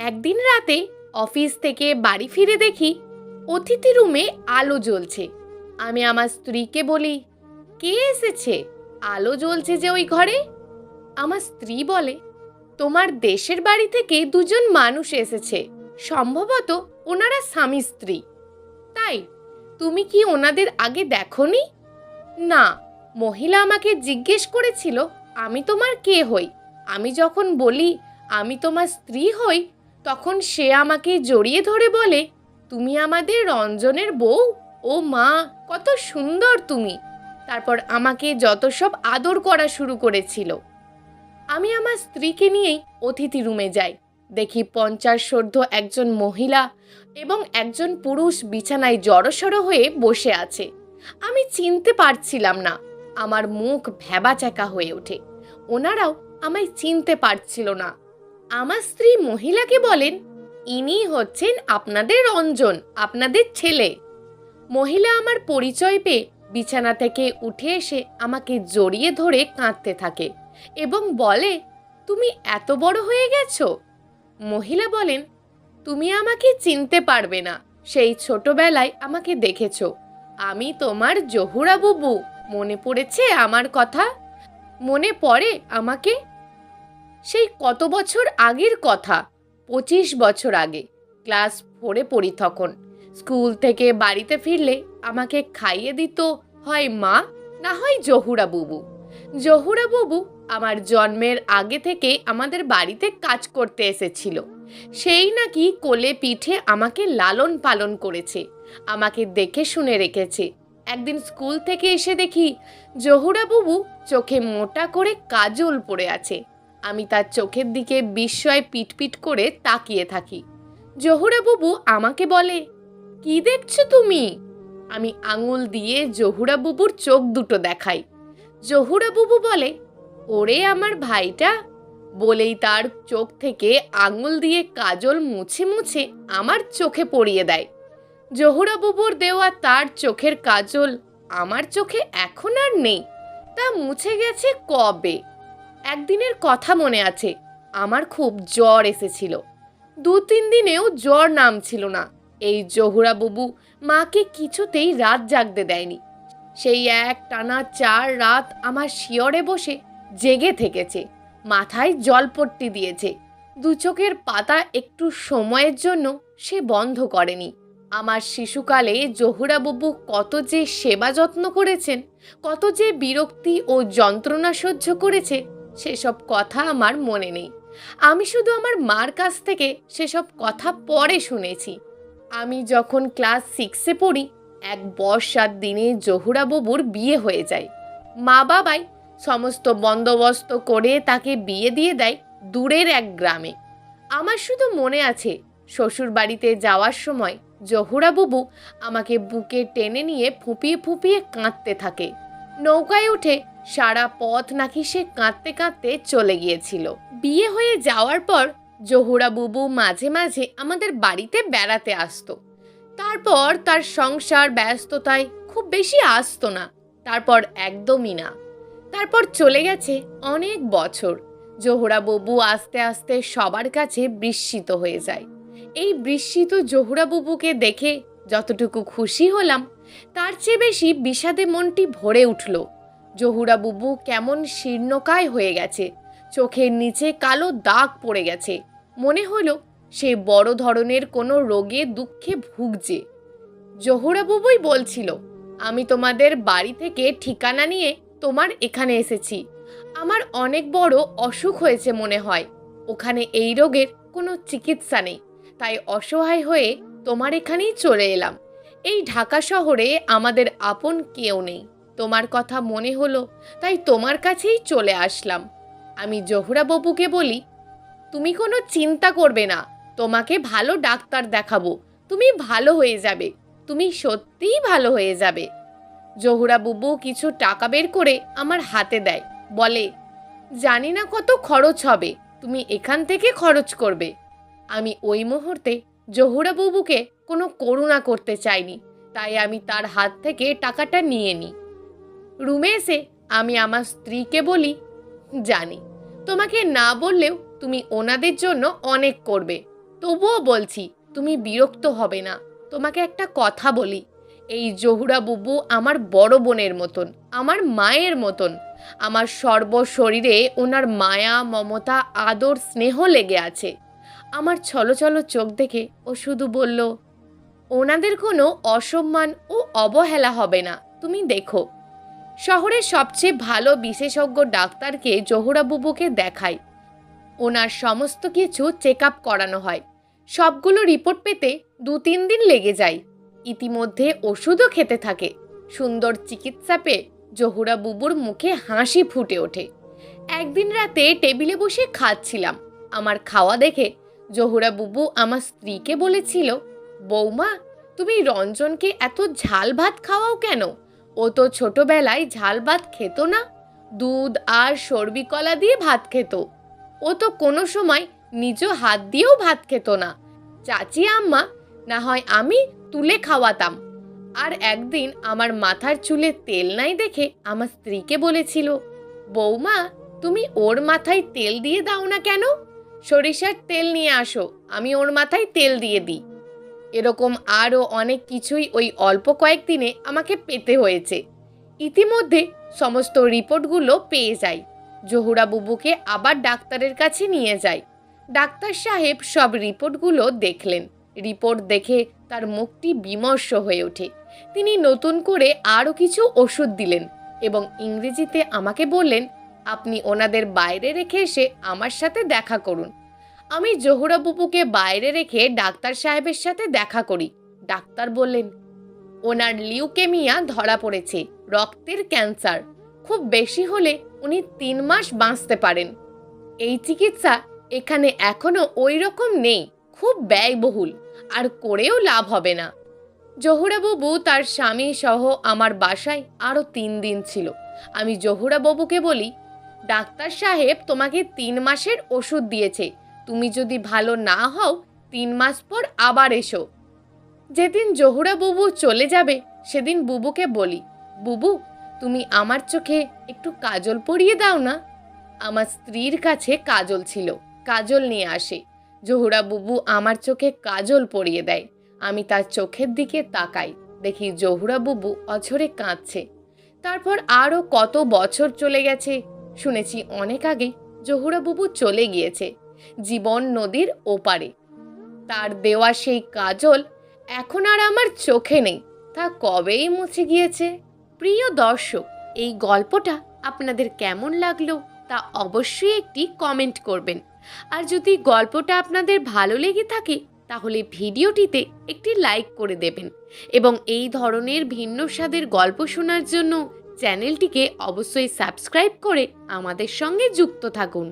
একদিন রাতে অফিস থেকে বাড়ি ফিরে দেখি অতিথি রুমে আলো জ্বলছে। আমি আমার স্ত্রীকে বলি, কে এসেছে? আলো জ্বলছে যে ওই ঘরে। আমার স্ত্রী বলে, তোমার দেশের বাড়ি থেকে দুজন মানুষ এসেছে, সম্ভবত ওনারা স্বামী স্ত্রী। তাই তুমি কি ওনাদের আগে দেখোনি? না, মহিলা আমাকে জিজ্ঞেস করেছিল আমি তোমার কে হই। আমি যখন বলি আমি তোমার স্ত্রী হই, তখন সে আমাকে জড়িয়ে ধরে বলে, তুমি আমাদের রঞ্জনের বউ? ও মা, কত সুন্দর তুমি! তারপর আমাকে যত সব আদর করা শুরু করেছিল। আমি আমার স্ত্রীকে নিয়েই অতিথি রুমে যাই। দেখি 50 একজন মহিলা এবং একজন পুরুষ বিছানায় জড়সড় হয়ে বসে আছে। আমি চিনতে পারছিলাম না, আমার মুখ ভ্যাবাচ্যাকা হয়ে ওঠে। ওনারাও আমায় চিনতে পারছিল না। আমার স্ত্রী মহিলাকে বলেন, ইনি হচ্ছেন আপনাদের রঞ্জন, আপনাদের ছেলে। মহিলা আমার পরিচয় পেয়ে বিছানা থেকে উঠে এসে আমাকে জড়িয়ে ধরে কাঁদতে থাকে এবং বলে, তুমি এত বড় হয়ে গেছো। মহিলা বলেন, তুমি আমাকে চিনতে পারবে না, সেই ছোটবেলায় আমাকে দেখেছো। আমি তোমার জহুরা বুবু। মনে পড়েছে আমার কথা? মনে পড়ে আমাকে? সেই কত বছর আগের কথা, 25 বছর আগে। ক্লাস 4-এ পড়ি তখন। স্কুল থেকে বাড়িতে ফিরলে আমাকে খাইয়ে দিত হয় মা, না হয় জহুরা বুবু। জহুরা বুবু আমার জন্মের আগে থেকে আমাদের বাড়িতে কাজ করতে এসেছিল। সেই নাকি কোলে পিঠে আমাকে লালন পালন করেছে, আমাকে দেখে শুনে রেখেছে। একদিন স্কুল থেকে এসে দেখি জহুরা বুবু চোখে মোটা করে কাজল পড়ে আছে। আমি তার চোখের দিকে বিস্ময়ে পিটপিট করে তাকিয়ে থাকি। জহুরা বুবু আমাকে বলে, কি দেখছো তুমি? আমি আঙুল দিয়ে জহুরা বুবুর চোখ দুটো দেখাই। জহুরা বুবু বলে, ওরে আমার ভাইটা। বলেই তার চোখ থেকে আঙুল দিয়ে কাজল মুছে মুছে আমার চোখে পরিয়ে দেয়। জহুরা বুবুর দেওয়া তার চোখের কাজল আমার চোখে এখন আর নেই, তা মুছে গেছে কবে। একদিনের কথা মনে আছে, আমার খুব জ্বর এসেছিল। 2-3 দিনেও জ্বর নামছিল না। এই জহুরা বুবু মাকে কিছুতেই রাত জাগতে দেয়নি। সেই এক টানা 4 রাত আমার শিয়রে বসে জেগে থেকেছে, মাথায় জলপট্টি দিয়েছে। 2 চোখের পাতা একটু সময়ের জন্য সে বন্ধ করেনি। আমার শিশুকালে জহুরা বুবু কত যে সেবা যত্ন করেছেন, কত যে বিরক্তি ও যন্ত্রণা সহ্য করেছে, সেসব কথা আমার মনে নেই। আমি শুধু আমার মার কাছ থেকে সেসব কথা পরে শুনেছি। আমি যখন ক্লাস 6-এ পড়ি, এক বর্ষার দিনে জহুরা বুবুর বিয়ে হয়ে যায়। মা বাবাই সমস্ত বন্দোবস্ত করে তাকে বিয়ে দিয়ে দেয় দূরের এক গ্রামে। আমার শুধু মনে আছে, শ্বশুর বাড়িতে যাওয়ার সময় জহুরা বুবু আমাকে বুকে টেনে নিয়ে ফুঁপিয়ে ফুঁপিয়ে কাঁদতে থাকে। নৌকায় উঠে সারা পথ নাকি সে কাঁদতে কাঁদতে চলে গিয়েছিল। বিয়ে হয়ে যাওয়ার পর জহুরা বুবু মাঝে মাঝে আমাদের বাড়িতে বেড়াতে আসতো। তারপর তার সংসার ব্যস্ততায় খুব বেশি আসতো না। তারপর একদমই না। তারপর চলে গেছে অনেক বছর। জহুরা বুবু আস্তে আস্তে সবার কাছে বিস্মিত হয়ে যায়। এই বিস্মিত জহুরা বুবুকে দেখে যতটুকু খুশি হলাম, তার চেয়ে বেশি বিষাদে মনটি ভরে উঠল। জহুরা বুবু কেমন শীর্ণকায় হয়ে গেছে, চোখের নিচে কালো দাগ পড়ে গেছে। মনে হলো সে বড় ধরনের কোনো রোগে দুঃখে ভুগছে। জহুরা বুবুই বলছিল, আমি তোমাদের বাড়ি থেকে ঠিকানা নিয়ে তোমার এখানে এসেছি। আমার অনেক বড় অসুখ হয়েছে মনে হয়, ওখানে এই রোগের কোনো চিকিৎসা নেই, তাই অসহায় হয়ে তোমার এখানেই চলে এলাম। এই ঢাকা শহরে আমাদের আপন কেউ নেই, তোমার কথা মনে হলো তাই তোমার কাছেই চলে আসলাম। আমি জহুরা বুবুকে বলি, তুমি কোনো চিন্তা করবে না, তোমাকে ভালো ডাক্তার দেখাবো, তুমি ভালো হয়ে যাবে, তুমি সত্যিই ভালো হয়ে যাবে। জহুরা বুবু কিছু টাকা বের করে আমার হাতে দেয়, বলে, জানি না কত খরচ হবে, তুমি এখান থেকে খরচ করবে। আমি ওই মুহূর্তে জহুরা বুবুকে কোনো করুণা করতে চাইনি, তাই আমি তার হাত থেকে টাকাটা নিয়ে নিই। রুমে এসে আমি আমার স্ত্রীকে বলি, জানি তোমাকে না বললেও তুমি ওনাদের জন্য অনেক করবে, তবুও বলছি, তুমি বিরক্ত হবে না। তোমাকে একটা কথা বলি, এই জহুরা বুবু আমার বড় বোনের মতন, আমার মায়ের মতন। আমার সর্বশরীরে ওনার মায়া, মমতা, আদর, স্নেহ লেগে আছে। আমার ছলছল চোখ দেখে ও শুধু বলল, ওনাদের কোনো অসম্মান ও অবহেলা হবে না, তুমি দেখো। শহরের সবচেয়ে ভালো বিশেষজ্ঞ ডাক্তারকে জহুরা বুবুকে দেখায়। ওনার সমস্ত কিছু চেক আপ করানো হয়। সবগুলো রিপোর্ট পেতে 2-3 দিন লেগে যায়। ইতিমধ্যে ওষুধও খেতে থাকে। সুন্দর চিকিৎসা পেয়ে জহুরা বুবুর মুখে হাসি ফুটে ওঠে। একদিন রাতে টেবিলে বসে খাচ্ছিলাম। আমার খাওয়া দেখে জহুরা বুবু আমার স্ত্রীকে বলেছিল, বৌমা, তুমি রঞ্জনকে এত ঝাল ভাত খাওয়াও কেন? ও তো ছোটবেলায় ঝাল ভাত খেত না, দুধ আর সর্বি কলা দিয়ে ভাত খেত। ও তো কোনো সময় নিজ হাত দিয়েও ভাত খেত না। চাচি আম্মা না হয় আমি তুলে খাওয়াতাম। আর একদিন আমার মাথার চুলে তেল নাই দেখে আমার স্ত্রীকে বলেছিল, বৌমা, তুমি ওর মাথায় তেল দিয়ে দাও না কেন? সরিষার তেল নিয়ে আসো, আমি ওর মাথায় তেল দিয়ে দিই। এরকম আরও অনেক কিছুই ওই অল্প কয়েকদিনে আমাকে পেতে হয়েছে। ইতিমধ্যে সমস্ত রিপোর্টগুলো পেয়ে যাই। জহুরা বুবুকে আবার ডাক্তারের কাছে নিয়ে যাই। ডাক্তার সাহেব সব রিপোর্টগুলো দেখলেন। রিপোর্ট দেখে তার মুখটি বিমর্ষ হয়ে ওঠে। তিনি নতুন করে আরও কিছু ওষুধ দিলেন এবং ইংরেজিতে আমাকে বললেন, আপনি ওনাদের বাইরে রেখে এসে আমার সাথে দেখা করুন। আমি জহুরা বুবুকে বাইরে রেখে ডাক্তার সাহেবের সাথে দেখা করি। ডাক্তার বললেন, ওনার লিউকেমিয়া ধরা পড়েছে, রক্তের ক্যান্সার। খুব বেশি হলে উনি 3 মাস বাঁচতে পারেন। এই চিকিৎসা এখানে এখনো ওই রকম নেই, খুব ব্যয়বহুল, আর করেও লাভ হবে না। জহুরা বুবু তার স্বামী সহ আমার বাসায় আরও 3 দিন ছিল। আমি জহুরা বাবুকে বলি, ডাক্তার সাহেব তোমাকে 3 মাসের ওষুধ দিয়েছে, তুমি যদি ভালো না হও 3 মাস পর আবার এসো। যেদিন জহুরা বুবু চলে যাবে সেদিন বুবুকে বলি, বুবু, তুমি আমার চোখে একটু কাজল পরিয়ে দাও না। আমার স্ত্রীর কাছে কাজল ছিল, কাজল নিয়ে আসে। জহুরা বুবু আমার চোখে কাজল পরিয়ে দেয়। আমি তার চোখের দিকে তাকাই, দেখি জহুরা বুবু অঝরে কাঁদছে। তারপর আরও কত বছর চলে গেছে। শুনেছি অনেক আগে জহুরা বুবু চলে গিয়েছে জীবন নদীর ওপারে। তার দেওয়া সেই কাজল এখন আর আমার চোখে নেই, তা কবেই মুছে গিয়েছে। প্রিয় দর্শক, এই গল্পটা আপনাদের কেমন লাগলো তা অবশ্যই একটি কমেন্ট করবেন। আর যদি গল্পটা আপনাদের ভালো লেগে থাকে তাহলে ভিডিওটিতে একটি লাইক করে দেবেন এবং এই ধরনের ভিন্ন স্বাদের গল্প শোনার জন্য চ্যানেলটিকে অবশ্যই সাবস্ক্রাইব করে আমাদের সঙ্গে যুক্ত থাকুন।